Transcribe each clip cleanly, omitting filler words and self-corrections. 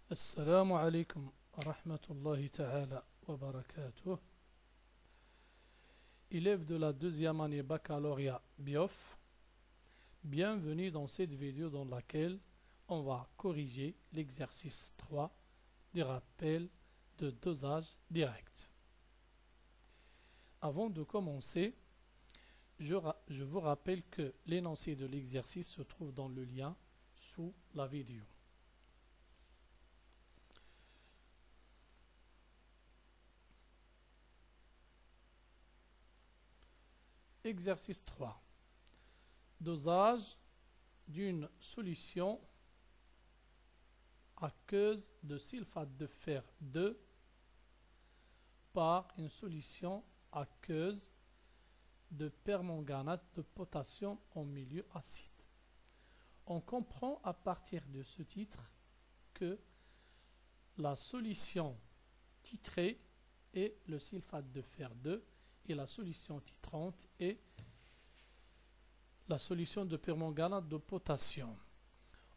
Assalamu alaikum wa rahmatullahi ta'ala wa barakatuh. Élèves de la deuxième année baccalauréat BIOF, bienvenue dans cette vidéo dans laquelle on va corriger l'exercice 3 du rappel de dosage direct. Avant de commencer, je vous rappelle que l'énoncé de l'exercice se trouve dans le lien sous la vidéo. Exercice 3. Dosage d'une solution aqueuse de sulfate de fer 2 par une solution aqueuse de permanganate de potassium en milieu acide. On comprend à partir de ce titre que la solution titrée est le sulfate de fer 2 et la solution titrante est la solution de permanganate de potassium.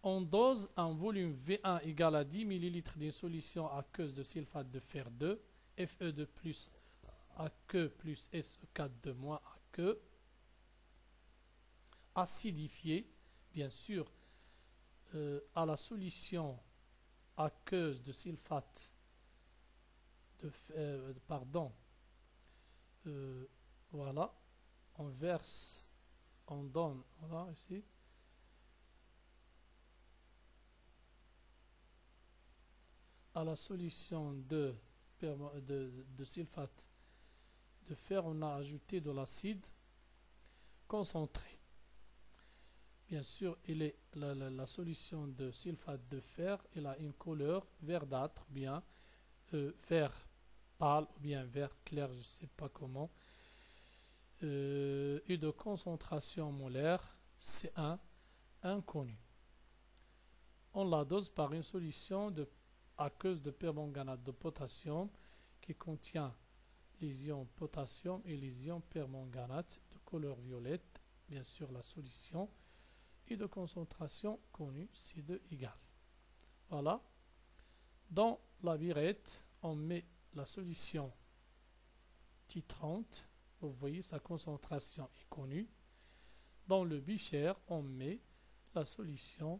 On dose un volume V1 égal à 10 ml d'une solution aqueuse de sulfate de fer 2, Fe2 plus Aq plus SE4 moins Aq, acidifié, bien sûr, à la solution aqueuse de sulfate de voilà, on verse, on donne, voilà ici, à la solution de sulfate de fer, on a ajouté de l'acide concentré. Bien sûr, la solution de sulfate de fer, elle a une couleur verdâtre, bien vert pâle ou bien vert clair, je ne sais pas comment, et de concentration molaire C1 inconnue. On la dose par une solution aqueuse de permanganate de potassium qui contient les ions potassium et les ions permanganate de couleur violette, bien sûr la solution, et de concentration connue C2 égale. Voilà. Dans la birette, on met la solution titrante. Vous voyez, sa concentration est connue. Dans le bichère, on met la solution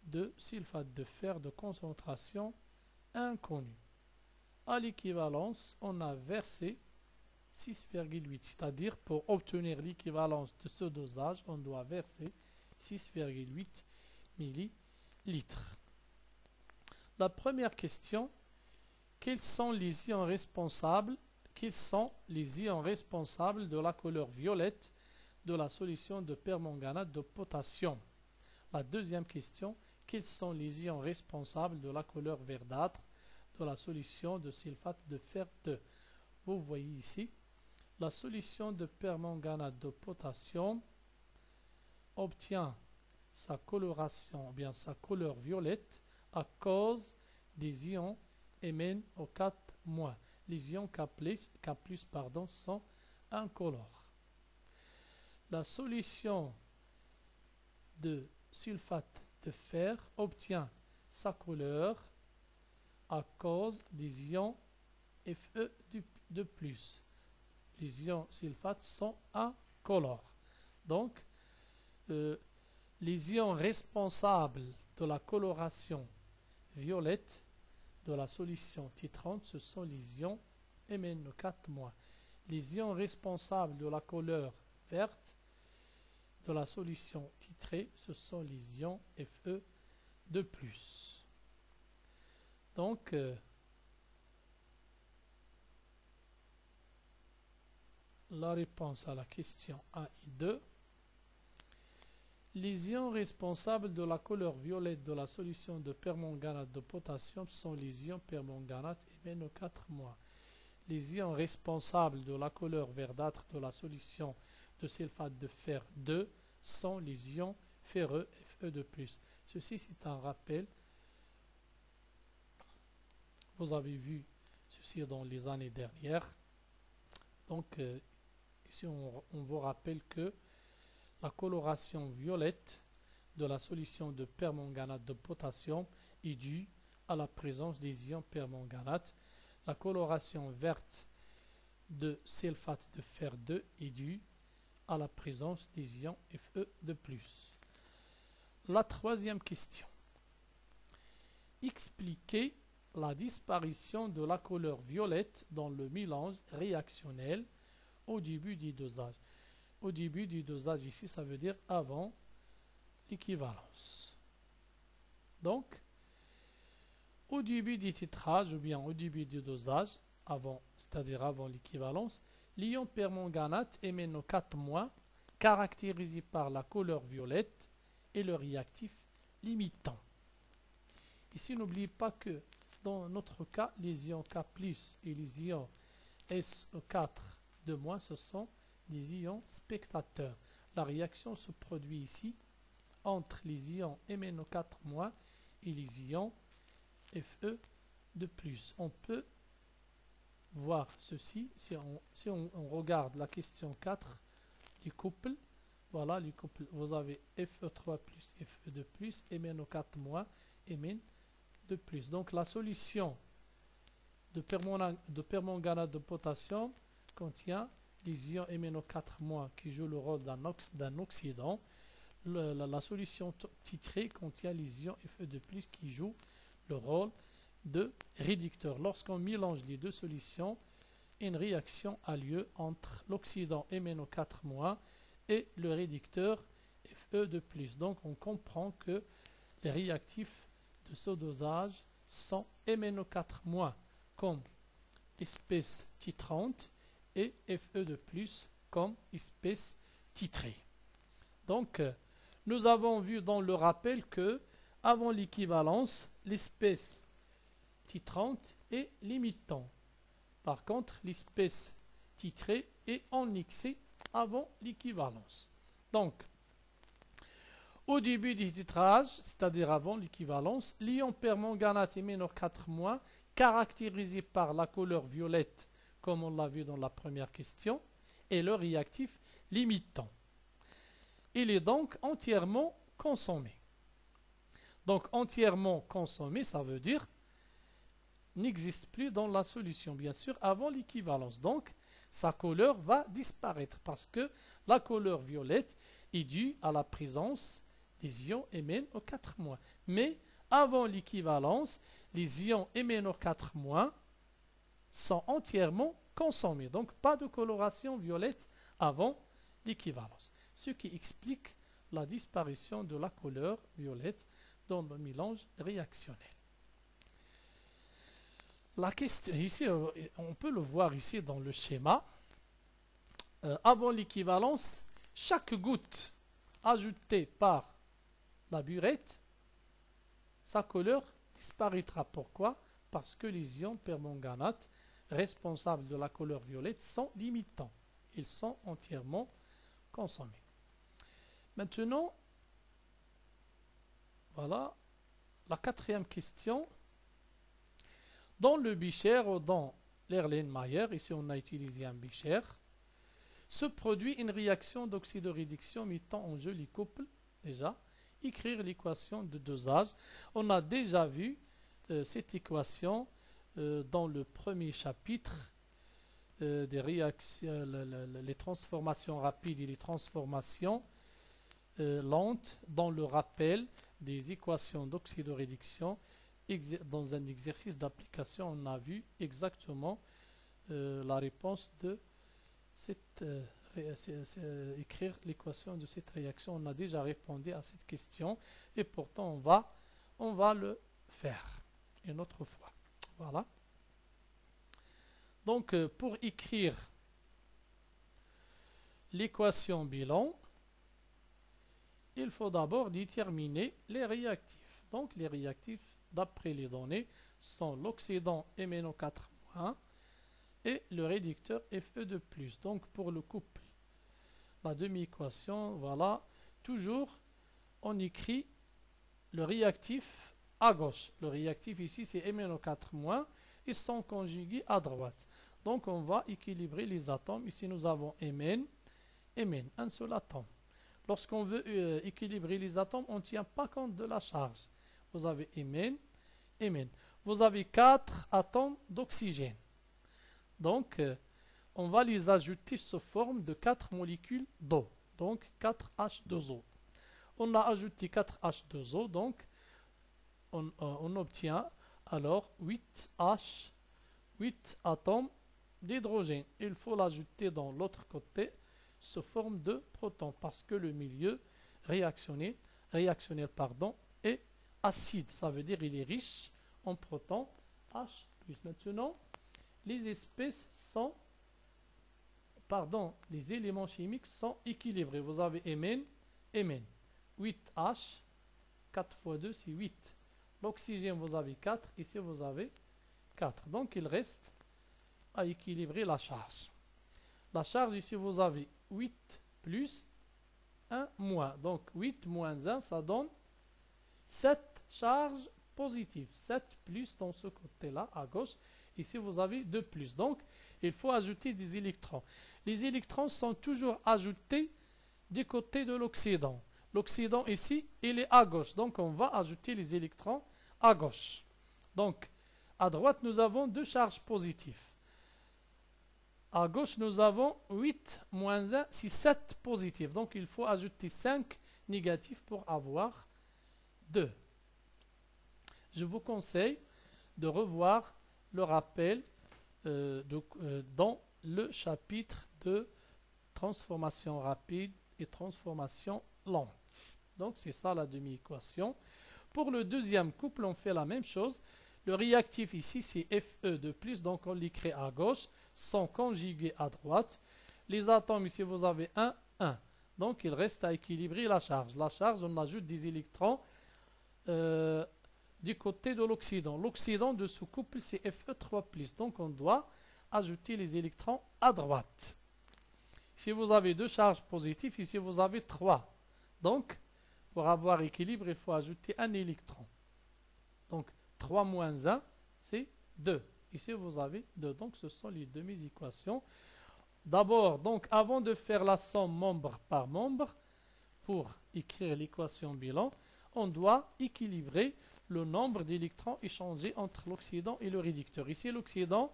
de sulfate de fer de concentration inconnue. À l'équivalence, on a versé 6,8, c'est-à-dire pour obtenir l'équivalence de ce dosage, on doit verser 6,8 millilitres. La première question, quels sont les ions responsables de la couleur violette de la solution de permanganate de potassium? La deuxième question, quels sont les ions responsables de la couleur verdâtre de la solution de sulfate de fer 2? Vous voyez ici, la solution de permanganate de potassium obtient sa coloration, ou bien sa couleur violette, à cause des ions MnO4-. Les ions K+, sont incolores. La solution de sulfate de fer obtient sa couleur à cause des ions Fe2+. Les ions sulfate sont incolores. Donc, les ions responsables de la coloration violette de la solution titrante, ce sont les ions MnO4-. Les ions responsables de la couleur verte de la solution titrée, ce sont les ions Fe2+. Donc, la réponse à la question 1 et 2. Les ions responsables de la couleur violette de la solution de permanganate de potassium sont les ions permanganate et MnO4-. Les ions responsables de la couleur verdâtre de la solution de sulfate de fer 2 sont les ions ferreux Fe2+. Ceci, c'est un rappel. Vous avez vu ceci dans les années dernières. Donc, ici, on vous rappelle que la coloration violette de la solution de permanganate de potassium est due à la présence des ions permanganate. La coloration verte de sulfate de fer 2 est due à la présence des ions Fe de plus. La troisième question. Expliquez la disparition de la couleur violette dans le mélange réactionnel au début du dosage. Au début du dosage ici, ça veut dire avant l'équivalence. Donc, au début du titrage ou bien au début du dosage, c'est-à-dire avant l'équivalence, l'ion permanganate émet nos 4 caractérisé par la couleur violette et le réactif limitant. Ici, n'oubliez pas que dans notre cas, les ions K+, et les ions SO4 de moins, ce sont des ions spectateurs. La réaction se produit ici entre les ions MnO4- et les ions Fe de plus. On peut voir ceci si on regarde la question 4 du couple. Voilà le couple. Vous avez Fe3 plus Fe de plus, MnO4- et Mn de plus. Donc la solution de permanganate de potassium contient les ions MnO4- qui jouent le rôle d'un oxydant. La solution titrée contient les ions Fe de plus qui jouent le rôle de réducteur. Lorsqu'on mélange les deux solutions, une réaction a lieu entre l'oxydant MnO4- et le réducteur Fe de plus. Donc on comprend que les réactifs de ce dosage sont MnO4- comme espèce titrante et Fe de plus comme espèce titrée. Donc, nous avons vu dans le rappel que avant l'équivalence, l'espèce titrante est limitant. Par contre, l'espèce titrée est en excès avant l'équivalence. Donc, au début du titrage, c'est-à-dire avant l'équivalence, l'ion permanganate MnO4- caractérisé par la couleur violette, comme on l'a vu dans la première question, est le réactif limitant. Il est donc entièrement consommé. Donc entièrement consommé, ça veut dire n'existe plus dans la solution, bien sûr, avant l'équivalence. Donc sa couleur va disparaître parce que la couleur violette est due à la présence des ions MnO4-. Mais avant l'équivalence, les ions MnO4- sont entièrement consommés. Donc pas de coloration violette avant l'équivalence. Ce qui explique la disparition de la couleur violette dans le mélange réactionnel. La question ici, on peut le voir ici dans le schéma. Avant l'équivalence, chaque goutte ajoutée par la burette, sa couleur disparaîtra. Pourquoi? Parce que les ions permanganate responsables de la couleur violette sont limitants. Ils sont entièrement consommés. Maintenant, voilà la quatrième question. Dans le Becher ou dans l'Erlenmeyer, ici on a utilisé un Becher, se produit une réaction d'oxydoréduction mettant en jeu les couples. Déjà, écrire l'équation de dosage. On a déjà vu cette équation dans le premier chapitre des réactions, les transformations rapides et les transformations lentes dans le rappel des équations d'oxydoréduction. Dans un exercice d'application, on a vu exactement la réponse de écrire l'équation de cette réaction. On a déjà répondu à cette question et pourtant on va le faire une autre fois. Voilà. Donc pour écrire l'équation bilan, il faut d'abord déterminer les réactifs. Donc les réactifs, d'après les données, sont l'oxydant MnO4- et le réducteur Fe de plus. Donc pour le couple, la demi-équation, voilà, toujours on écrit le réactif à gauche. Le réactif ici c'est MnO4- et sont conjugués à droite. Donc on va équilibrer les atomes. Ici nous avons Mn, un seul atome. Lorsqu'on veut équilibrer les atomes, on ne tient pas compte de la charge. Vous avez Mn Mn. Vous avez 4 atomes d'oxygène. Donc, on va les ajouter sous forme de 4 molécules d'eau. Donc, 4H2O. On a ajouté 4H2O, donc on obtient alors 8 atomes d'hydrogène. Il faut l'ajouter dans l'autre côté sous forme de protons parce que le milieu réactionnel est acide. Ça veut dire qu'il est riche en protons H+. Maintenant, les éléments chimiques sont équilibrés. Vous avez Mn, 8H, 4 fois 2, c'est 8. L'oxygène, vous avez 4, ici vous avez 4. Donc, il reste à équilibrer la charge. La charge, ici, vous avez 8 plus 1 moins. Donc, 8 moins 1, ça donne 7 charges positives. 7 plus dans ce côté-là, à gauche. Ici, vous avez 2 plus. Donc, il faut ajouter des électrons. Les électrons sont toujours ajoutés du côté de l'oxydant. L'oxydant ici, il est à gauche. Donc, on va ajouter les électrons à gauche. Donc, à droite, nous avons 2 charges positives. À gauche, nous avons 8 moins 1, c'est 7 positifs. Donc, il faut ajouter 5 négatifs pour avoir 2. Je vous conseille de revoir le rappel dans le chapitre de transformation rapide et transformation lente. Donc, c'est ça la demi-équation. Pour le deuxième couple, on fait la même chose. Le réactif ici, c'est Fe de plus, donc on l'écrit à gauche, sont conjugués à droite. Les atomes, ici, vous avez 1, 1. Donc, il reste à équilibrer la charge. La charge, on ajoute des électrons du côté de l'oxydant. L'oxydant de ce couple, c'est Fe3+. Donc, on doit ajouter les électrons à droite. Si vous avez 2 charges positives, ici, vous avez 3. Donc, pour avoir équilibre, il faut ajouter un électron. Donc, 3 moins 1, c'est 2. Ici, vous avez 2. Donc, ce sont les demi-équations. D'abord, donc, avant de faire la somme membre par membre, pour écrire l'équation bilan, on doit équilibrer le nombre d'électrons échangés entre l'oxydant et le réducteur. Ici, l'oxydant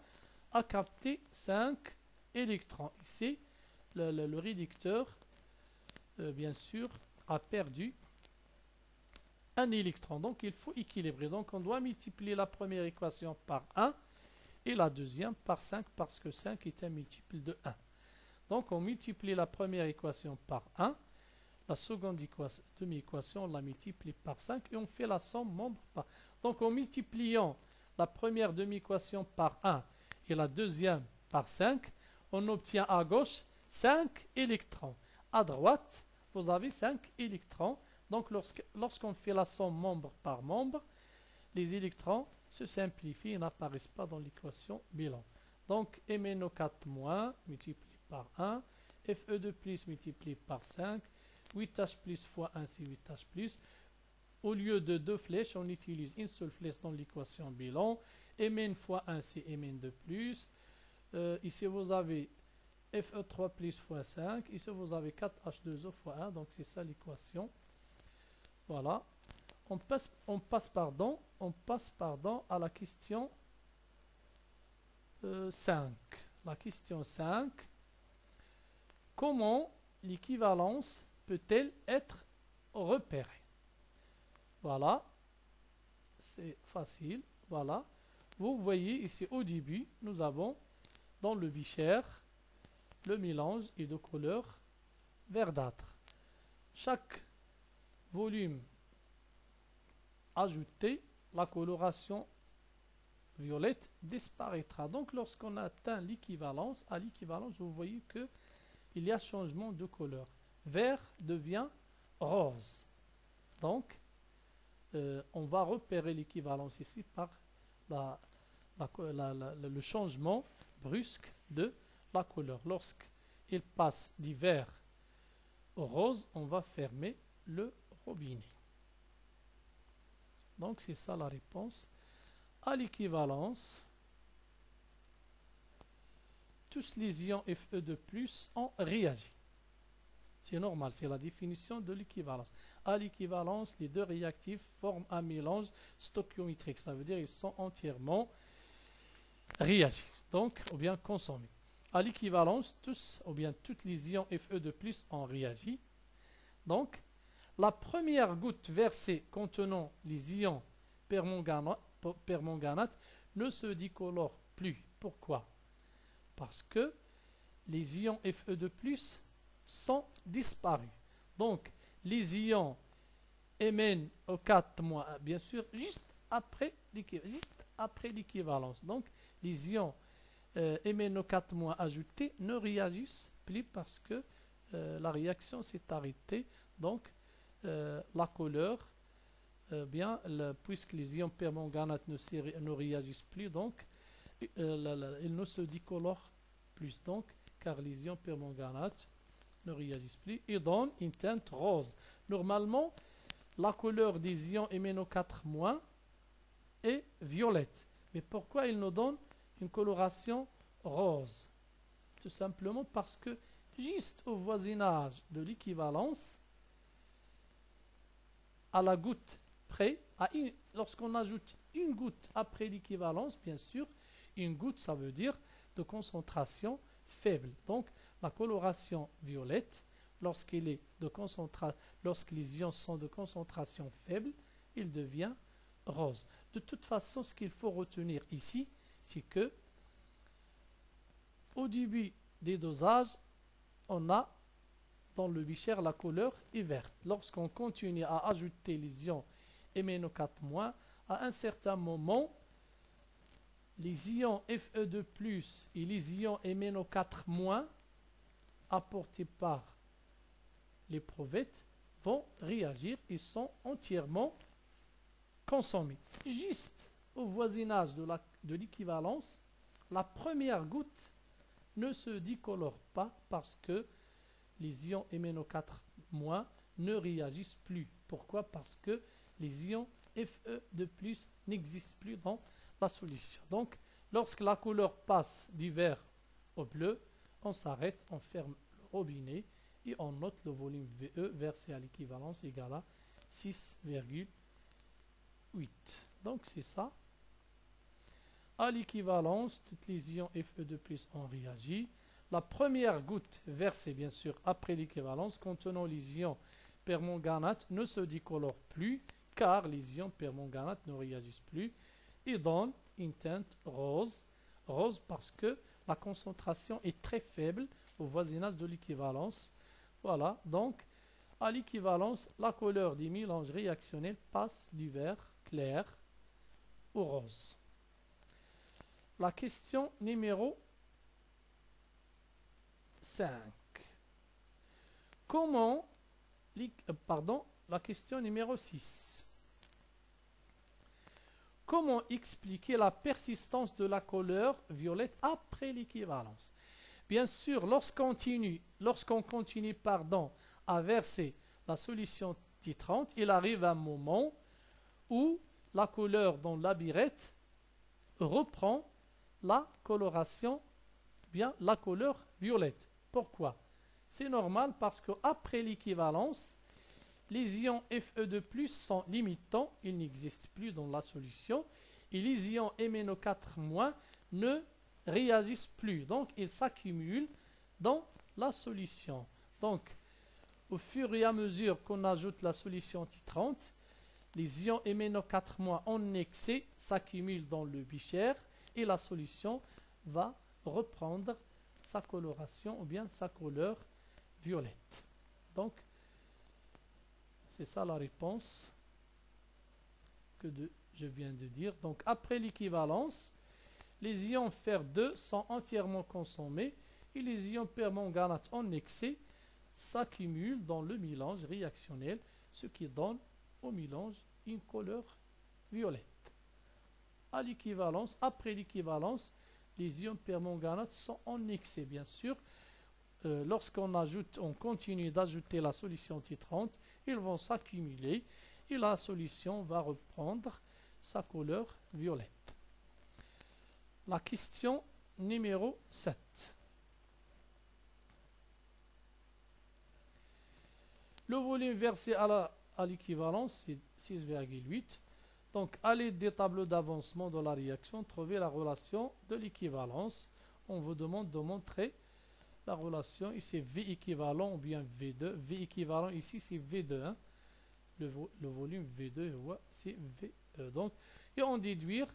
a capté 5 électrons. Ici, le réducteur, bien sûr, a perdu un électron. Donc, il faut équilibrer. Donc, on doit multiplier la première équation par 1 et la deuxième par 5 parce que 5 est un multiple de 1. Donc, on multiplie la première équation par 1. La seconde demi-équation, on la multiplie par 5 et on fait la somme membre par. Donc, en multipliant la première demi-équation par 1 et la deuxième par 5, on obtient à gauche 5 électrons. À droite, vous avez 5 électrons. Donc, lorsqu'on fait la somme membre par membre, les électrons se simplifient et n'apparaissent pas dans l'équation bilan. Donc, MnO4- multiplié par 1, Fe2+ multiplié par 5, 8H+ fois 1, c'est 8H+. Au lieu de 2 flèches, on utilise une seule flèche dans l'équation bilan. Mn fois 1, c'est Mn2+. Ici, vous avez Fe3+ fois 5. Ici, vous avez 4H2O fois 1. Donc, c'est ça l'équation. Voilà. On passe à la question 5. La question 5. Comment l'équivalence peut-elle être repérée? Voilà. C'est facile. Voilà. Vous voyez ici au début, nous avons dans le bichère le mélange est de couleur verdâtre. Chaque volume ajouté, la coloration violette disparaîtra. Donc, lorsqu'on atteint l'équivalence, à l'équivalence, vous voyez que il y a changement de couleur. Vert devient rose. Donc, on va repérer l'équivalence ici par le changement brusque de la couleur. Lorsqu'il passe du vert au rose, on va fermer le robinet. Donc, c'est ça la réponse. À l'équivalence, tous les ions Fe2+ ont réagi. C'est normal, c'est la définition de l'équivalence. À l'équivalence, les deux réactifs forment un mélange stoichiométrique. Ça veut dire qu'ils sont entièrement réactifs, donc, ou bien consommés. À l'équivalence, tous, ou bien toutes les ions Fe2+ ont réagi. Donc, la première goutte versée contenant les ions permanganate ne se décolore plus. Pourquoi? Parce que les ions Fe2+ sont disparus. Donc, les ions MnO4-, bien sûr, juste après l'équivalence. Donc, les ions MnO4- ajoutés ne réagissent plus parce que la réaction s'est arrêtée. Donc, la couleur, puisque les ions permanganate ne réagissent plus, donc, ils ne se décolorent plus. Donc, car les ions permanganate ne réagissent plus et donnent une teinte rose. Normalement, la couleur des ions MnO4- est violette. Mais pourquoi ils nous donnent une coloration rose? Tout simplement parce que juste au voisinage de l'équivalence, à la goutte près, lorsqu'on ajoute une goutte après l'équivalence, bien sûr, une goutte, ça veut dire de concentration faible. Donc, la coloration violette, lorsque les ions sont de concentration faible, il devient rose. De toute façon, ce qu'il faut retenir ici, c'est que au début des dosages, on a dans le bichère la couleur est verte. Lorsqu'on continue à ajouter les ions MnO4-, à un certain moment, les ions Fe2+ et les ions MnO4- apportés par l'éprouvette vont réagir et sont entièrement consommés. Juste au voisinage de l'équivalence, la première goutte ne se décolore pas parce que les ions MnO4- ne réagissent plus. Pourquoi? Parce que les ions Fe2+ n'existent plus dans la solution. Donc, lorsque la couleur passe du vert au bleu, on s'arrête, on ferme le robinet et on note le volume VE versé à l'équivalence égal à 6,8. Donc, c'est ça. À l'équivalence, toutes les ions Fe2+ ont réagi. La première goutte versée, bien sûr, après l'équivalence, contenant les ions permanganate, ne se décolore plus, car les ions permanganate ne réagissent plus, et donne une teinte rose. Rose parce que la concentration est très faible au voisinage de l'équivalence. Voilà, donc, à l'équivalence, la couleur des mélanges réactionnels passe du vert clair au rose. La question numéro 5. La question numéro 6. Comment expliquer la persistance de la couleur violette après l'équivalence? Bien sûr, lorsqu'on continue à verser la solution titrante, il arrive un moment où la couleur dans la birette reprend la coloration, bien la couleur violette. Pourquoi? C'est normal parce qu'après l'équivalence, les ions Fe2+ sont limitants, ils n'existent plus dans la solution, et les ions MnO4- ne réagissent plus, donc ils s'accumulent dans la solution. Donc, au fur et à mesure qu'on ajoute la solution titrante, les ions MnO4- en excès s'accumulent dans le bichère et la solution va reprendre sa coloration ou bien sa couleur violette. Donc, c'est ça la réponse que je viens de dire. Donc, après l'équivalence, les ions Fer2 sont entièrement consommés et les ions permanganate en excès s'accumulent dans le mélange réactionnel, ce qui donne au mélange une couleur violette. À l'équivalence, après l'équivalence, les ions permanganate sont en excès, bien sûr. On continue d'ajouter la solution titrante, ils vont s'accumuler et la solution va reprendre sa couleur violette. La question numéro 7. Le volume versé à l'équivalence, c'est 6,8. Donc, à l'aide des tableaux d'avancement de la réaction, trouvez la relation de l'équivalence. On vous demande de montrer la relation. Ici, V équivalent ou bien V2. V équivalent, ici, c'est V2. Hein. Le volume V2, ouais, c'est V. Donc, et on déduire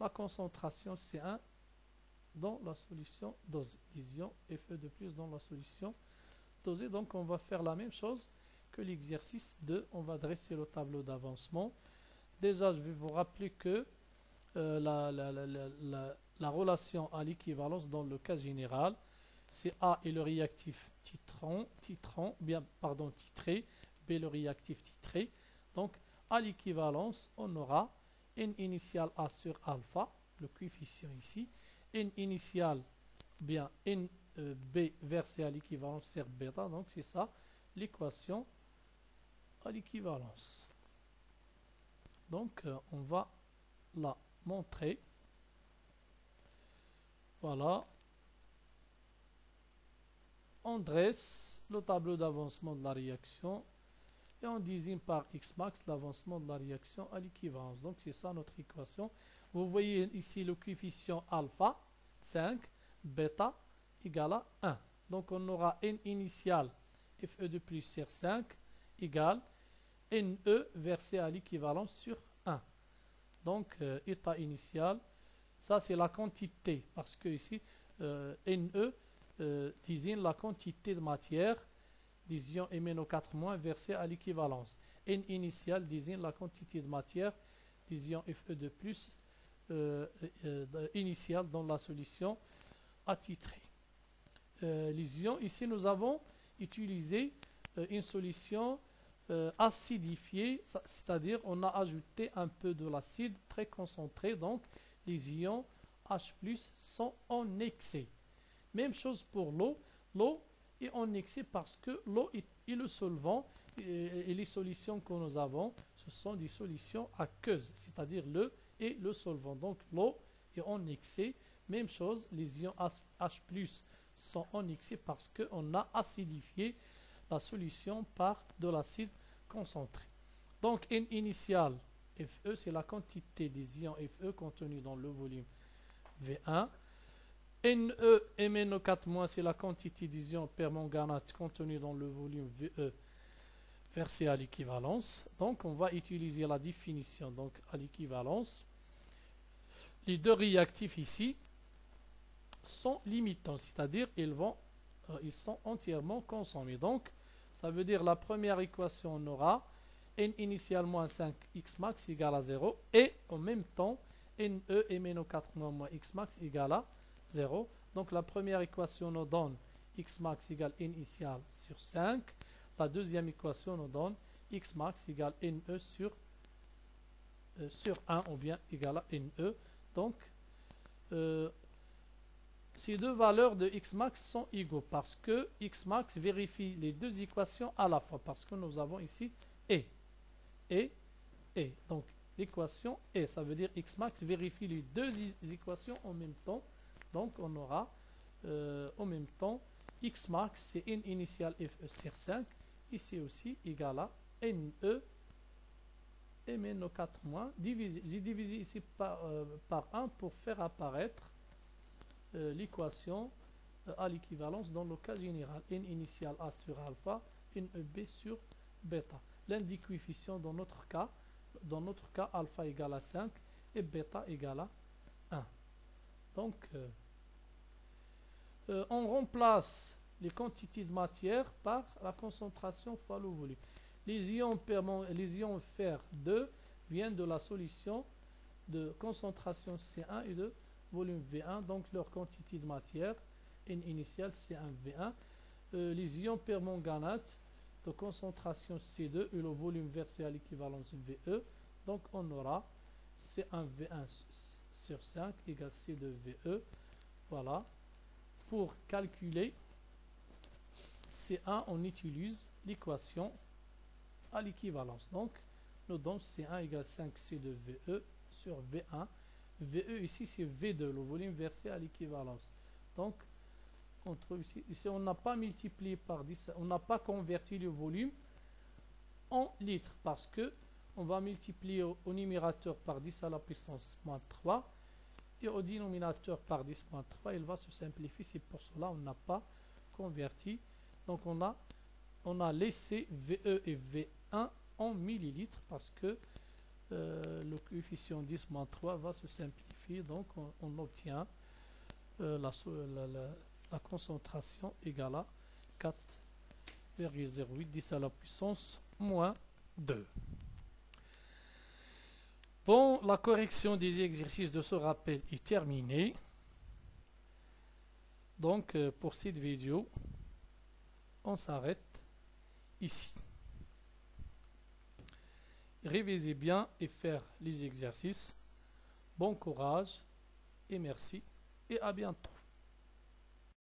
la concentration C1 dans la solution dosée. Lision Fe de plus dans la solution dosée. Donc, on va faire la même chose que l'exercice 2. On va dresser le tableau d'avancement. Déjà, je vais vous rappeler que la relation à l'équivalence dans le cas général, c'est A est le réactif titré, B le réactif titré. Donc, à l'équivalence, on aura N initial A sur alpha, le coefficient ici, N initial, bien N B versé à l'équivalence sur bêta. Donc, c'est ça l'équation à l'équivalence. Donc, on va la montrer. Voilà. On dresse le tableau d'avancement de la réaction et on désigne par X max l'avancement de la réaction à l'équivalence. Donc, c'est ça notre équation. Vous voyez ici le coefficient alpha, 5, bêta égale à 1. Donc, on aura N initial Fe de plus sur 5 égale NE versé à l'équivalence sur 1. Donc, état initial, ça c'est la quantité, parce que ici, NE désigne la quantité de matière, division MnO4- versée à l'équivalence. N initial désigne la quantité de matière, division Fe de plus initiale dans la solution attitrée. Lision, ici nous avons utilisé une solution acidifié, c'est-à-dire on a ajouté un peu de l'acide très concentré, donc les ions H+ sont en excès. Même chose pour l'eau, l'eau est en excès parce que l'eau est le solvant et les solutions que nous avons, ce sont des solutions aqueuses, c'est-à-dire le et le solvant. Donc l'eau est en excès, même chose, les ions H+ sont en excès parce qu'on a acidifié la solution par de l'acide concentré. Donc N initial Fe, c'est la quantité des ions Fe contenus dans le volume V1. Ne MnO4-, c'est la quantité des ions permanganate contenus dans le volume Ve versé à l'équivalence. Donc on va utiliser la définition donc à l'équivalence. Les deux réactifs ici sont limitants, c'est-à-dire ils sont entièrement consommés. Donc ça veut dire la première équation, on aura N initial moins 5x max égale à 0 et en même temps Ne MnO4- moins x max égale à 0. Donc la première équation nous donne x max égale N initial sur 5. La deuxième équation nous donne x max égale Ne sur 1 ou bien égale à Ne. Donc ces deux valeurs de x max sont égaux parce que x max vérifie les deux équations à la fois parce que nous avons ici et. Donc l'équation et, ça veut dire x max vérifie les deux équations en même temps. Donc on aura en même temps x max c'est N initial Fe sur 5. Ici aussi égal à Ne MnO4-. J'ai divisé ici par 1 pour faire apparaître l'équation à l'équivalence dans le cas général. N initial A sur alpha, NEB sur bêta. L'un des coefficients dans notre cas, alpha égale à 5 et bêta égale à 1. Donc, on remplace les quantités de matière par la concentration fois le volume. Les ions fer 2 viennent de la solution de concentration C1 et de volume V1, donc leur quantité de matière N initiale C1V1. Les ions permanganate de concentration C2 et le volume versé à l'équivalence VE. Donc on aura C1V1 sur 5 égale C2VE. Voilà. Pour calculer C1, on utilise l'équation à l'équivalence. Donc nous donnons C1 égale 5C2VE sur V1. VE ici c'est V2, le volume versé à l'équivalence. Donc on trouve ici on n'a pas multiplié par 10, on n'a pas converti le volume en litres parce que on va multiplier au numérateur par 10 à la puissance moins 3 et au dénominateur par 10 moins 3, il va se simplifier. C'est pour cela on n'a pas converti. Donc on a laissé VE et V1 en millilitres parce que le coefficient 10 moins 3 va se simplifier. Donc on obtient la concentration égale à 4,08 10 à la puissance moins 2. Bon, la correction des exercices de ce rappel est terminée. Donc, pour cette vidéo, on s'arrête ici. Révisez bien et faire les exercices. Bon courage et merci et à bientôt.